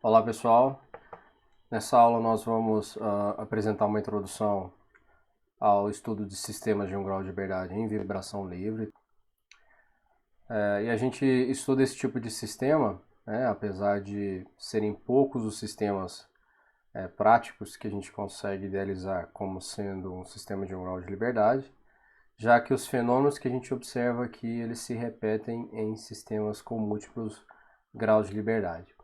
Olá pessoal, nessa aula nós vamos apresentar uma introdução ao estudo de sistemas de um grau de liberdade em vibração livre. E a gente estuda esse tipo de sistema, né, apesar de serem poucos os sistemas práticos que a gente consegue idealizar como sendo um sistema de um grau de liberdade, já que os fenômenos que a gente observa aqui eles se repetem em sistemas com múltiplos graus de liberdade.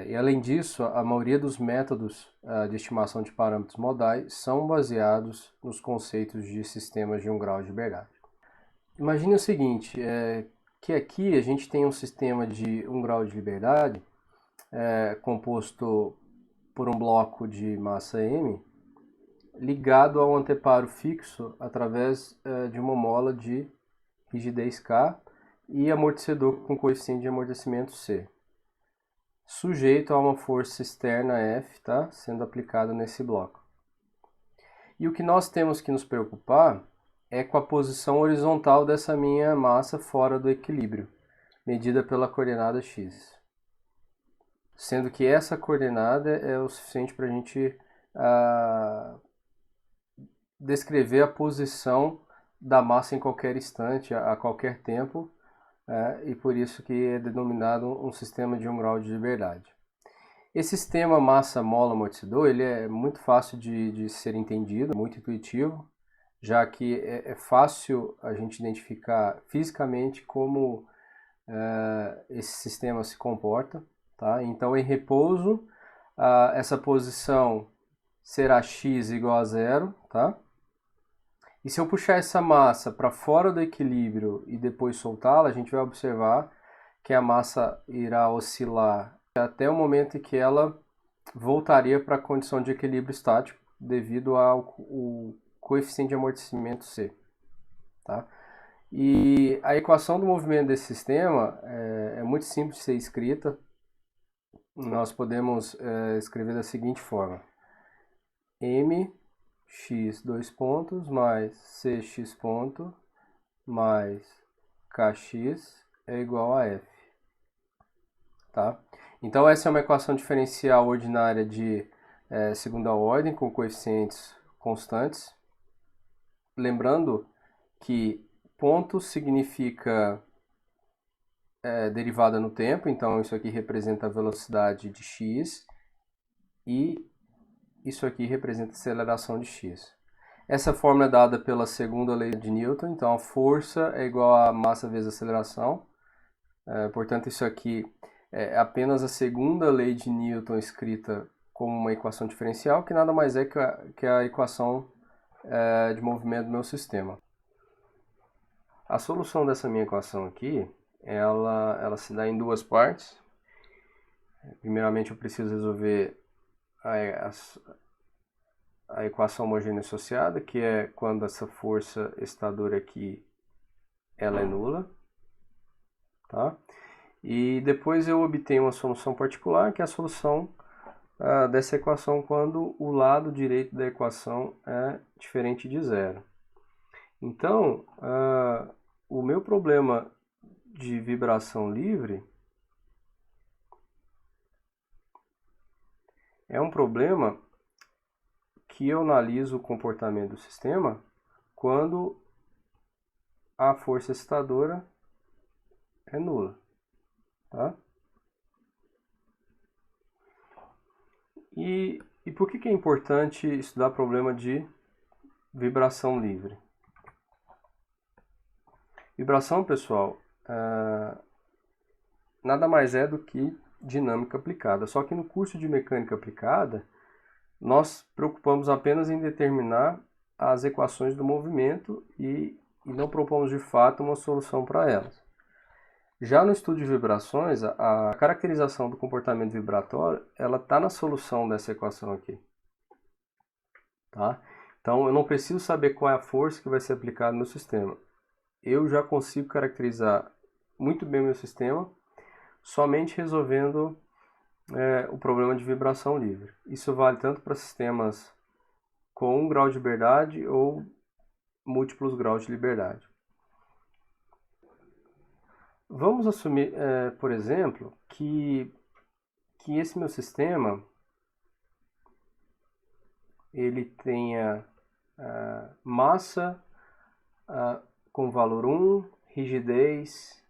E além disso, a maioria dos métodos de estimação de parâmetros modais são baseados nos conceitos de sistemas de um grau de liberdade. Imagine o seguinte, que aqui a gente tem um sistema de um grau de liberdade composto por um bloco de massa m ligado a um anteparo fixo através de uma mola de rigidez K e amortecedor com coeficiente de amortecimento C, sujeito a uma força externa F, tá? Sendo aplicada nesse bloco. E o que nós temos que nos preocupar é com a posição horizontal dessa minha massa fora do equilíbrio, medida pela coordenada x. Sendo que essa coordenada é o suficiente para a gente descrever a posição da massa em qualquer instante, a qualquer tempo, e por isso que é denominado um sistema de um grau de liberdade. Esse sistema massa-mola-amortecedor ele é muito fácil de ser entendido, muito intuitivo, já que é fácil a gente identificar fisicamente como esse sistema se comporta. Tá? Então, em repouso, essa posição será x igual a zero. Tá? E se eu puxar essa massa para fora do equilíbrio e depois soltá-la, a gente vai observar que a massa irá oscilar até o momento em que ela voltaria para a condição de equilíbrio estático devido ao coeficiente de amortecimento C. Tá? E a equação do movimento desse sistema é muito simples de ser escrita. Nós podemos escrever da seguinte forma: mx dois pontos mais cx ponto mais kx é igual a f. Tá? Então essa é uma equação diferencial ordinária de segunda ordem com coeficientes constantes. Lembrando que ponto significa derivada no tempo, então isso aqui representa a velocidade de x e isso aqui representa a aceleração de x. Essa fórmula é dada pela segunda lei de Newton, então a força é igual a massa vezes a aceleração. Portanto, isso aqui é apenas a segunda lei de Newton escrita como uma equação diferencial, que nada mais é que a equação de movimento do meu sistema. A solução dessa minha equação aqui, ela se dá em duas partes. Primeiramente, eu preciso resolver a equação homogênea associada, que é quando essa força excitadora aqui ela é nula. Tá? E depois eu obtenho uma solução particular, que é a solução dessa equação quando o lado direito da equação é diferente de zero. Então, o meu problema de vibração livre é um problema que eu analiso o comportamento do sistema quando a força excitadora é nula. Tá? E por que é importante estudar problema de vibração livre? Vibração, pessoal, nada mais é do que dinâmica aplicada. Só que no curso de mecânica aplicada, nós preocupamos apenas em determinar as equações do movimento e não propomos de fato uma solução para elas. Já no estudo de vibrações, a caracterização do comportamento vibratório ela está na solução dessa equação aqui. Tá? Então eu não preciso saber qual é a força que vai ser aplicada no sistema. Eu já consigo caracterizar muito bem o meu sistema somente resolvendo o problema de vibração livre. Isso vale tanto para sistemas com um grau de liberdade ou múltiplos graus de liberdade. Vamos assumir, por exemplo, que que esse meu sistema ele tenha massa com valor 1, rigidez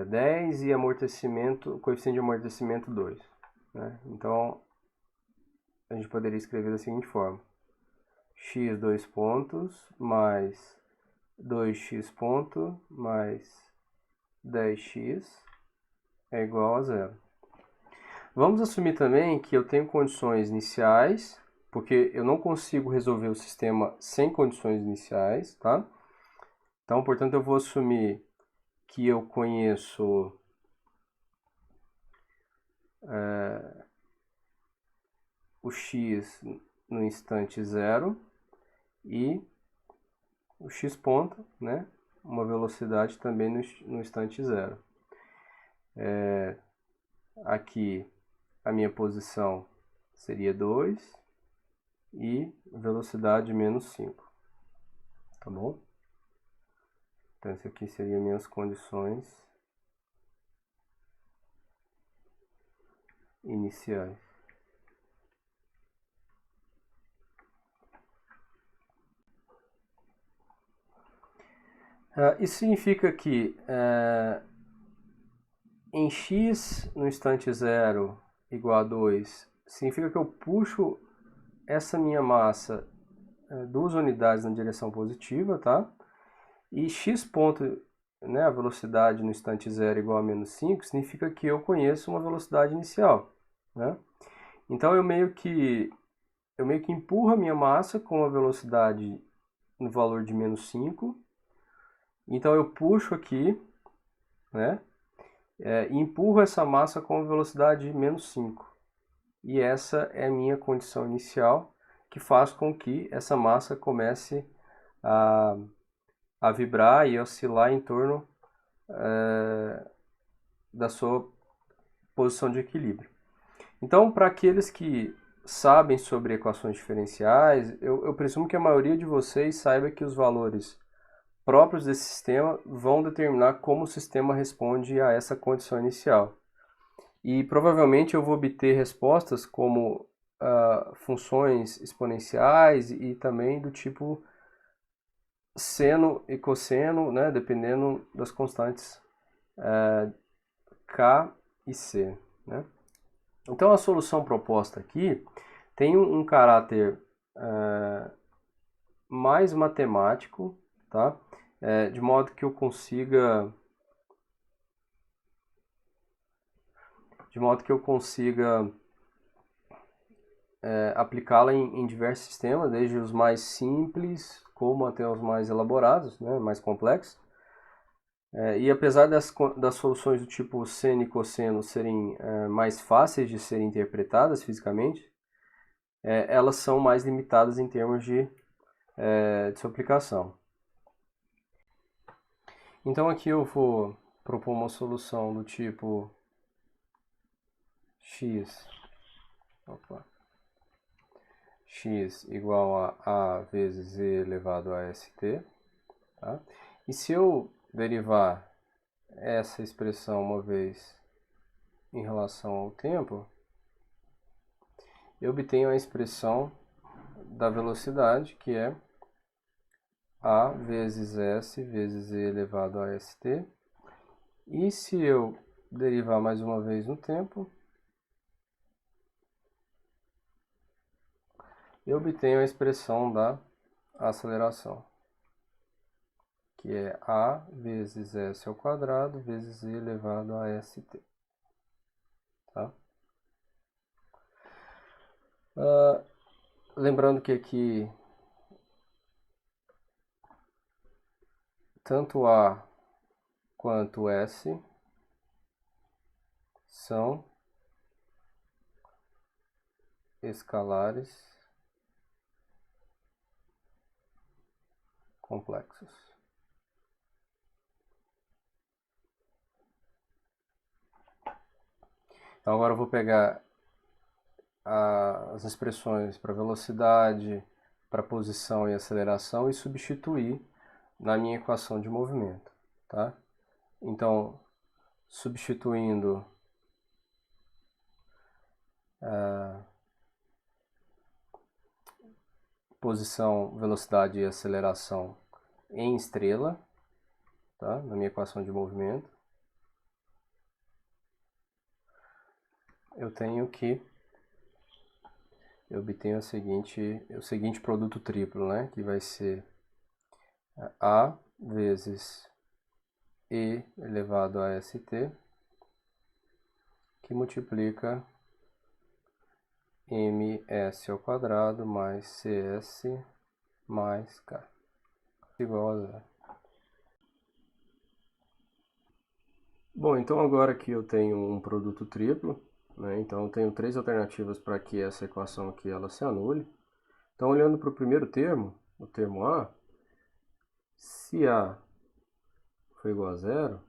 10 e amortecimento, coeficiente de amortecimento 2. Né? Então, a gente poderia escrever da seguinte forma: x 2 pontos mais 2x ponto mais 10x é igual a 0. Vamos assumir também que eu tenho condições iniciais, porque eu não consigo resolver o sistema sem condições iniciais, tá? Então, portanto, eu vou assumir que eu conheço o x no instante 0 e o x ponto, né? Uma velocidade também no instante 0. Aqui a minha posição seria 2 e velocidade menos 5, tá bom? Então, isso aqui seriam minhas condições iniciais. Isso significa que em x no instante 0 igual a 2, significa que eu puxo essa minha massa 2 unidades na direção positiva, tá? E x ponto, né, a velocidade no instante 0 igual a menos 5, significa que eu conheço uma velocidade inicial, né? Então eu meio que empurro a minha massa com a velocidade no valor de menos 5. Então eu puxo aqui, né? E empurro essa massa com a velocidade de menos 5. E essa é a minha condição inicial, que faz com que essa massa comece a vibrar e oscilar em torno da sua posição de equilíbrio. Então, para aqueles que sabem sobre equações diferenciais, eu presumo que a maioria de vocês saiba que os valores próprios desse sistema vão determinar como o sistema responde a essa condição inicial. E provavelmente eu vou obter respostas como funções exponenciais e também do tipo seno e cosseno, né, dependendo das constantes K e C. Né? Então a solução proposta aqui tem um caráter mais matemático, tá? De modo que eu consiga aplicá-la em diversos sistemas, desde os mais simples como até os mais elaborados, né, mais complexos. E apesar das soluções do tipo seno e cosseno serem mais fáceis de serem interpretadas fisicamente, elas são mais limitadas em termos de sua aplicação. Então aqui eu vou propor uma solução do tipo x igual a vezes z elevado a st. Tá? E se eu derivar essa expressão uma vez em relação ao tempo, eu obtenho a expressão da velocidade, que é a vezes s vezes z elevado a st. E se eu derivar mais uma vez no tempo, eu obtenho a expressão da aceleração, que é a vezes s ao quadrado vezes z elevado a st. Tá? Lembrando que aqui tanto a quanto s são escalares complexos. Então agora eu vou pegar as expressões para velocidade, para posição e aceleração e substituir na minha equação de movimento. Tá? Então, substituindo posição, velocidade e aceleração em estrela, tá? Na minha equação de movimento. Eu obtenho o seguinte produto triplo, né? Que vai ser A vezes E elevado a ST, que multiplica ms ao quadrado mais cs mais k igual a zero. Bom, então agora que eu tenho um produto triplo, né, então eu tenho três alternativas para que essa equação aqui ela se anule. Então, olhando para o primeiro termo, o termo A, se A for igual a zero,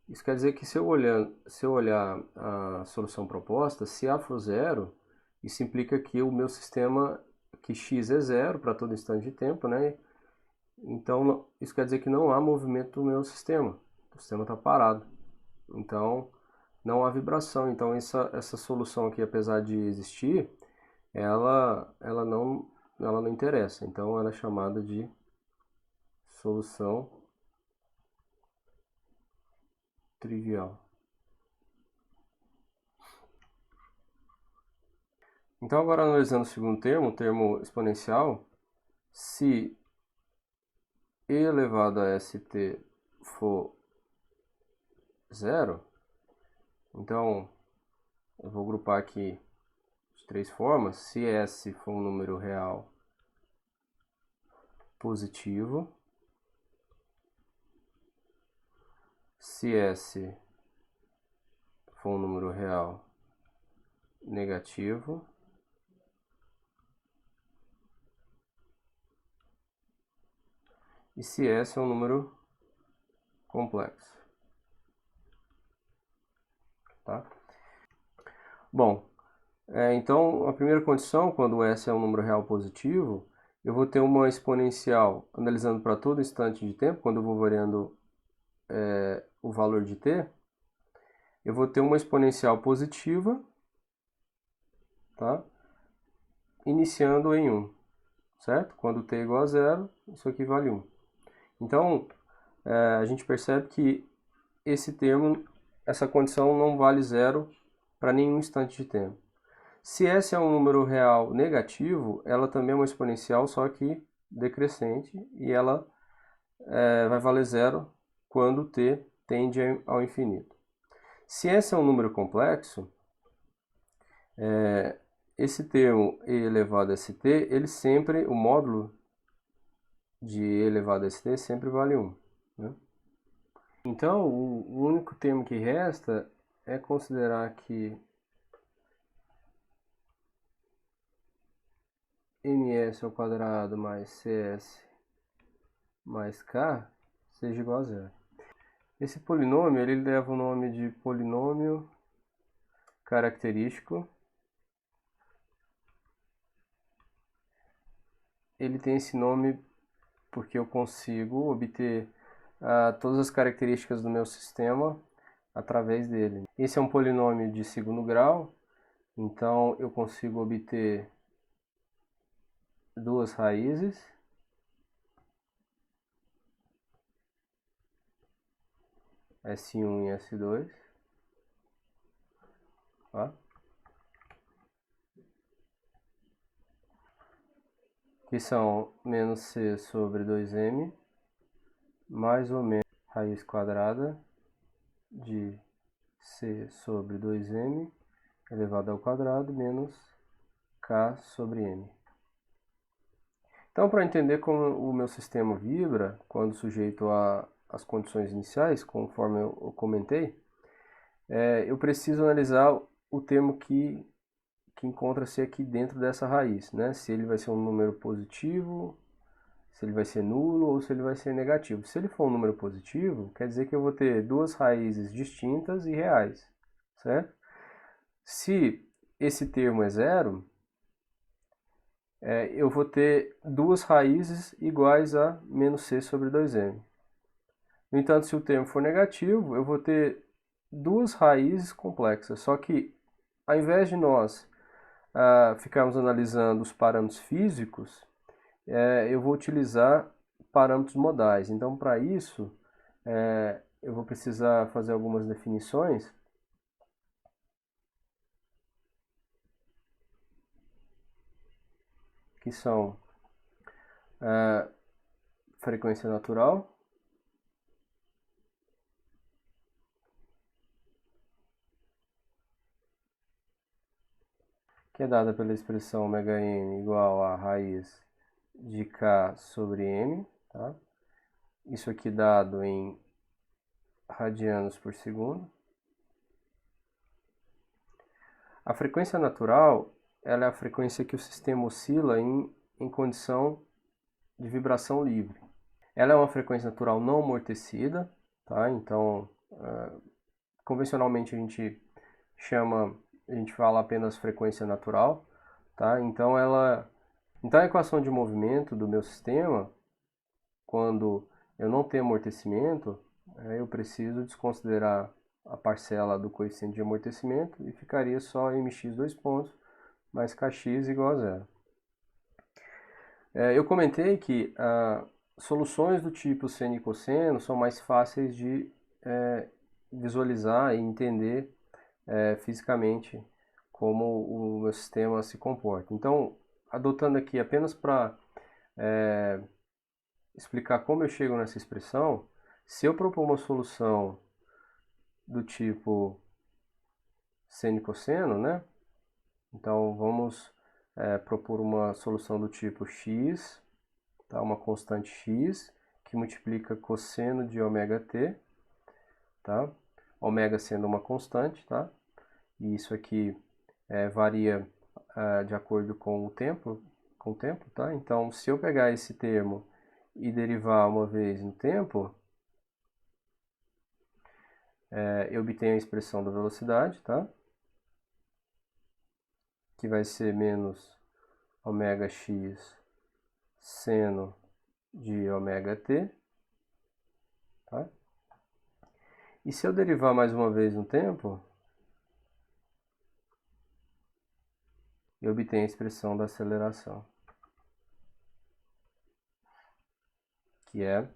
isso quer dizer que se eu olhar a solução proposta, se A for zero, isso implica que o meu sistema, que x é zero para todo instante de tempo, né? Então, isso quer dizer que não há movimento do meu sistema. O sistema está parado. Então, não há vibração. Então, essa solução aqui, apesar de existir, ela não interessa. Então, ela é chamada de solução trivial. Então, agora analisando o segundo termo, o termo exponencial, se e elevado a st for zero, então eu vou agrupar aqui de três formas. Se s for um número real positivo, se s for um número real negativo, e se s é um número complexo. Tá? Bom, então a primeira condição, quando s é um número real positivo, eu vou ter uma exponencial analisando para todo instante de tempo, quando eu vou variando o valor de t, eu vou ter uma exponencial positiva, tá? Iniciando em 1, certo? Quando t é igual a zero, isso aqui vale 1. Então, a gente percebe que essa condição não vale zero para nenhum instante de tempo. Se S é um número real negativo, ela também é uma exponencial, só que decrescente, e ela vai valer zero quando t tende ao infinito. Se S é um número complexo, esse termo e elevado a st, o módulo de e elevado a st sempre vale 1. Né? Então, o único termo que resta é considerar que ms ao quadrado mais cs mais k seja igual a zero. Esse polinômio ele leva o nome de polinômio característico. Ele tem esse nome porque eu consigo obter todas as características do meu sistema através dele. Esse é um polinômio de segundo grau, então eu consigo obter duas raízes. S1 e S2. Tá? Que são menos c sobre 2m, mais ou menos raiz quadrada de c sobre 2m elevado ao quadrado menos k sobre m. Então, para entender como o meu sistema vibra quando sujeito às condições iniciais, conforme eu comentei, eu preciso analisar o termo que encontra-se aqui dentro dessa raiz, né? Se ele vai ser um número positivo, se ele vai ser nulo ou se ele vai ser negativo. Se ele for um número positivo, quer dizer que eu vou ter duas raízes distintas e reais, certo? Se esse termo é zero, eu vou ter duas raízes iguais a menos c sobre 2m. No entanto, se o termo for negativo, eu vou ter duas raízes complexas, só que ao invés de nós ficarmos analisando os parâmetros físicos, eu vou utilizar parâmetros modais. Então, para isso, eu vou precisar fazer algumas definições. Que são frequência natural, que é dada pela expressão ωm igual a raiz de k sobre m, tá? Isso aqui dado em radianos por segundo. A frequência natural, ela é a frequência que o sistema oscila em condição de vibração livre. Ela é uma frequência natural não amortecida, tá? Então, convencionalmente a gente fala apenas frequência natural, tá? Então a equação de movimento do meu sistema, quando eu não tenho amortecimento, eu preciso desconsiderar a parcela do coeficiente de amortecimento e ficaria só mx dois pontos mais kx igual a zero. Eu comentei que soluções do tipo seno e cosseno são mais fáceis de visualizar e entender fisicamente como o meu sistema se comporta. Então, adotando aqui apenas para explicar como eu chego nessa expressão, se eu propor uma solução do tipo seno e cosseno, né? Então, vamos propor uma solução do tipo x, tá? Uma constante x, que multiplica cosseno de ωt, tá? Ômega sendo uma constante, tá? E isso aqui varia de acordo com o tempo, tá? Então, se eu pegar esse termo e derivar uma vez no tempo, eu obtenho a expressão da velocidade, tá? Que vai ser menos ωx seno de ωt, tá? E se eu derivar mais uma vez no tempo, eu obtenho a expressão da aceleração, que é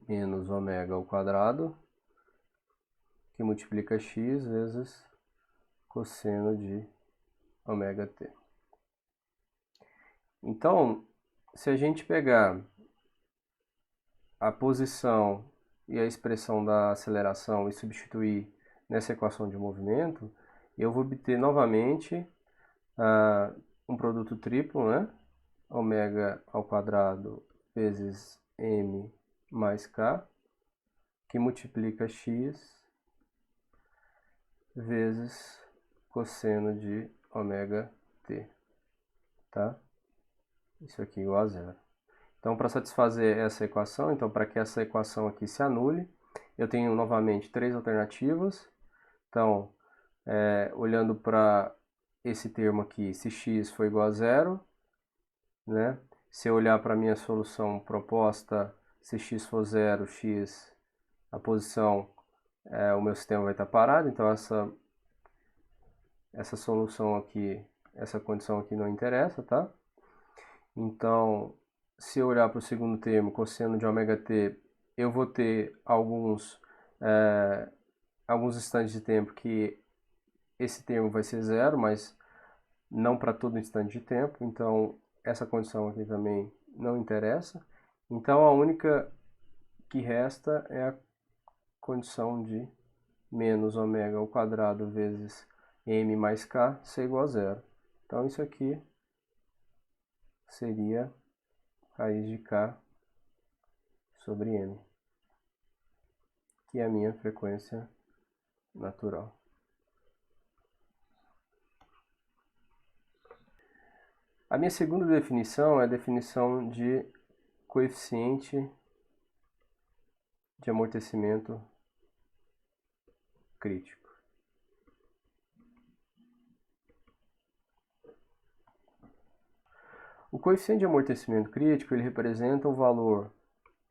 menos ômega ao quadrado, que multiplica x vezes cosseno de ωt. Então, se a gente pegar a posição e a expressão da aceleração e substituir nessa equação de movimento, eu vou obter novamente um produto triplo, né? Ômega ao quadrado vezes m mais k, que multiplica x vezes cosseno de ωt, tá? Isso aqui igual a zero. Então, para satisfazer essa equação, então para que essa equação aqui se anule, eu tenho novamente três alternativas. Então, olhando para esse termo aqui, se x for igual a zero, né? Se eu olhar para a minha solução proposta, se x for zero, a posição, o meu sistema vai estar parado. Então, essa solução aqui, essa condição aqui não interessa, tá? Então, se eu olhar para o segundo termo, cosseno de ωt, eu vou ter alguns instantes de tempo que esse termo vai ser zero, mas não para todo instante de tempo. Então, essa condição aqui também não interessa. Então, a única que resta é a condição de menos ômega ao quadrado vezes m mais k ser igual a zero. Então, isso aqui seria raiz de k sobre m, que é a minha frequência natural. A minha segunda definição é a definição de coeficiente de amortecimento crítico. O coeficiente de amortecimento crítico ele representa o valor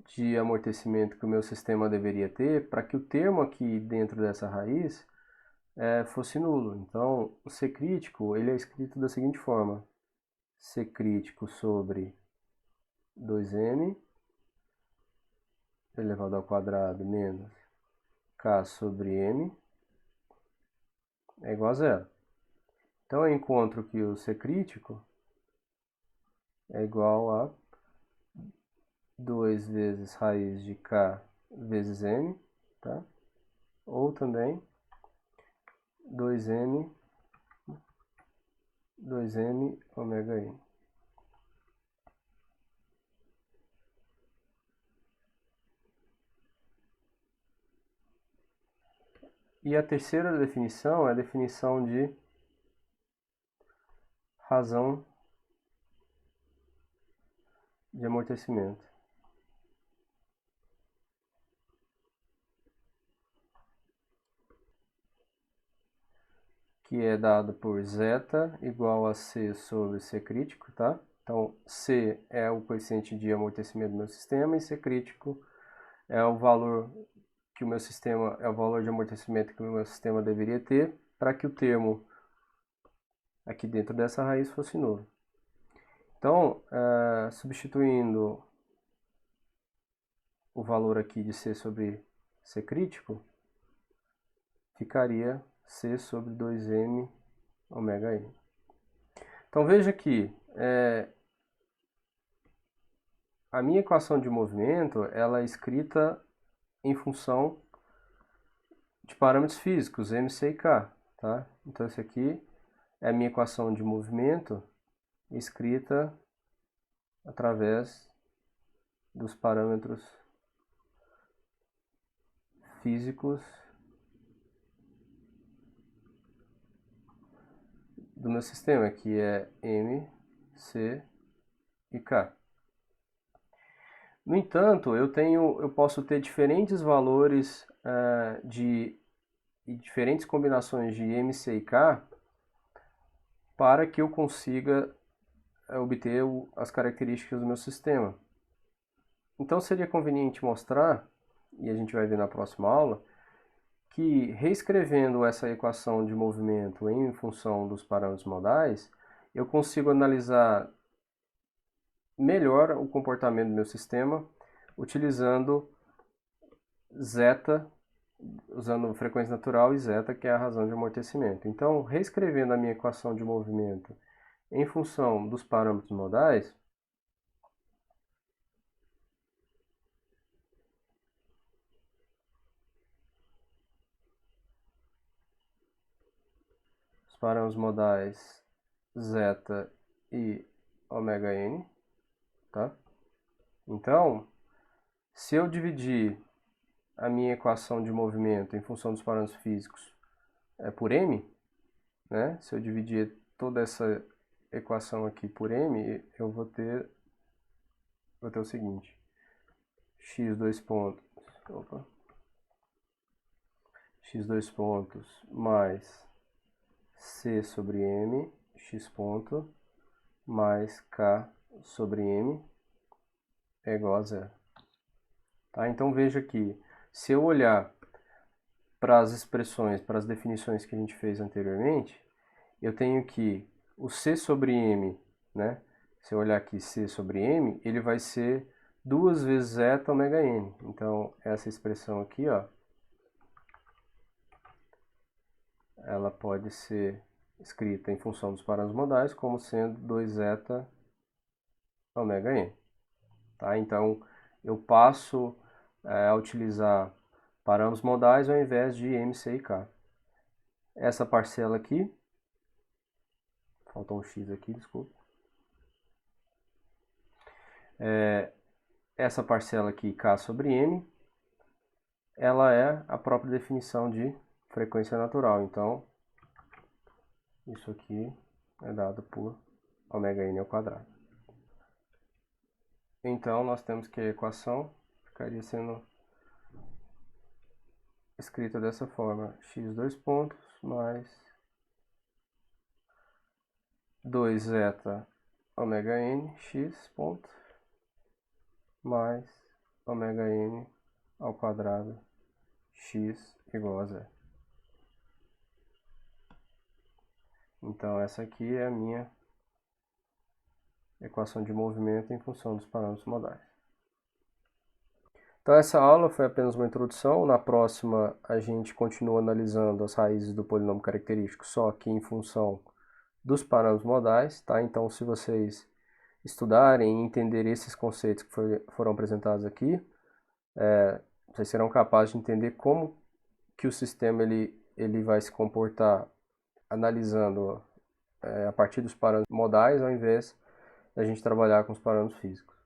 de amortecimento que o meu sistema deveria ter para que o termo aqui dentro dessa raiz fosse nulo. Então, o C crítico ele é escrito da seguinte forma: C crítico sobre 2m elevado ao quadrado menos K sobre M é igual a zero. Então, eu encontro que o C crítico é igual a 2 vezes raiz de K vezes M, tá? Ou também 2m ômega n. E a terceira definição é a definição de razão de amortecimento, que é dado por zeta igual a C sobre C crítico, tá? Então, C é o coeficiente de amortecimento do meu sistema e C crítico é o valor que o meu sistema, é o valor de amortecimento que o meu sistema deveria ter para que o termo aqui dentro dessa raiz fosse nulo. Então, substituindo o valor aqui de C sobre C crítico, ficaria C sobre 2m ômega n. Então veja que a minha equação de movimento ela é escrita em função de parâmetros físicos, m, c e k. Tá? Então esse aqui é a minha equação de movimento escrita através dos parâmetros físicos do meu sistema, que é m, c e k. No entanto, eu posso ter diferentes valores de diferentes combinações de M, C e K para que eu consiga obter as características do meu sistema. Então seria conveniente mostrar, e a gente vai ver na próxima aula, que reescrevendo essa equação de movimento em função dos parâmetros modais, eu consigo analisar melhor o comportamento do meu sistema utilizando zeta, usando frequência natural e zeta, que é a razão de amortecimento. Então, reescrevendo a minha equação de movimento em função dos parâmetros modais, os parâmetros modais zeta e ômega n, tá? Então, se eu dividir a minha equação de movimento em função dos parâmetros físicos por m, né? Se eu dividir toda essa equação aqui por m, eu vou ter o seguinte: x dois pontos, x dois pontos mais c sobre m, x ponto, mais k sobre m é igual a zero. Tá? Então veja que se eu olhar para as expressões, para as definições que a gente fez anteriormente, eu tenho que o c sobre m, né? Se eu olhar aqui c sobre m, ele vai ser 2 vezes zeta ômega n. Então, essa expressão aqui, ó, ela pode ser escrita em função dos parâmetros modais como sendo 2 zeta ômega n. Tá? Então, eu passo a utilizar parâmetros modais ao invés de m, c e k. Essa parcela aqui, faltou um x aqui, desculpa. Essa parcela aqui, k sobre m, ela é a própria definição de frequência natural. Então, isso aqui é dado por ômega n ao quadrado. Então, nós temos que a equação ficaria sendo escrita dessa forma: x dois pontos mais 2 zeta ômega n x ponto mais ômega n ao quadrado x igual a zero. Então essa aqui é a minha equação de movimento em função dos parâmetros modais. Então essa aula foi apenas uma introdução. Na próxima a gente continua analisando as raízes do polinômio característico, só que em função dos parâmetros modais, tá? Então se vocês estudarem e entenderem esses conceitos que foram apresentados aqui, vocês serão capazes de entender como que o sistema ele vai se comportar analisando a partir dos parâmetros modais, ao invés da gente trabalhar com os parâmetros físicos.